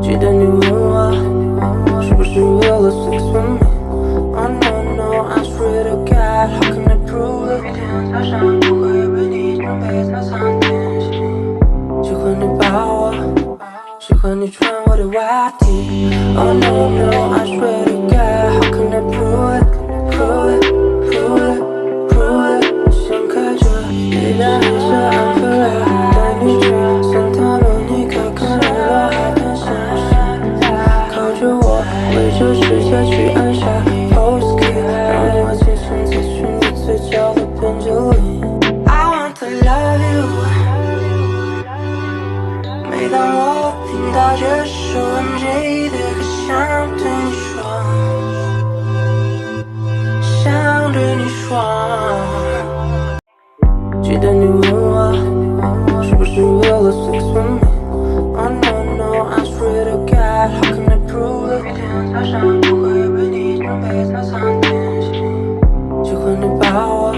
记得你问我是不是为了 sex with me? Oh no no, I swear to God, how can I prove it? 每天早上不会为你准备早餐点心，喜欢你抱我，喜欢你穿我的袜底。Oh no no, I swear to God, how can I prove it? Prove it, prove it, prove it. 想开着一辆黑色安菲拉带你去桑塔洛尼卡，看日落海滩上靠着我，围着世界去按下 pose key， 让我轻轻擦去你嘴角的边界里。I want to love you， 每当我听到这首 MJ 的歌，想对你说，想对你说。记得你问我是不是为了 sex with me? Oh no no, I swear to God, how can I prove it? 每天早上不会为你准备早餐点心，喜欢你抱我，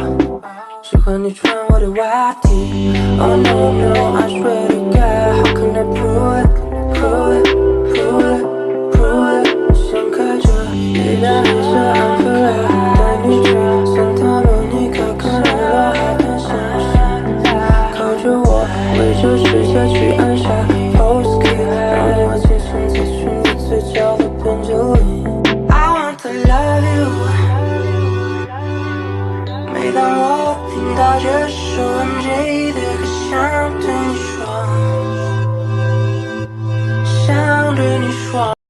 喜欢你穿我的袜底。Oh no no, I swear to God, how can I prove it? Prove it, prove it, prove it. 想开着一辆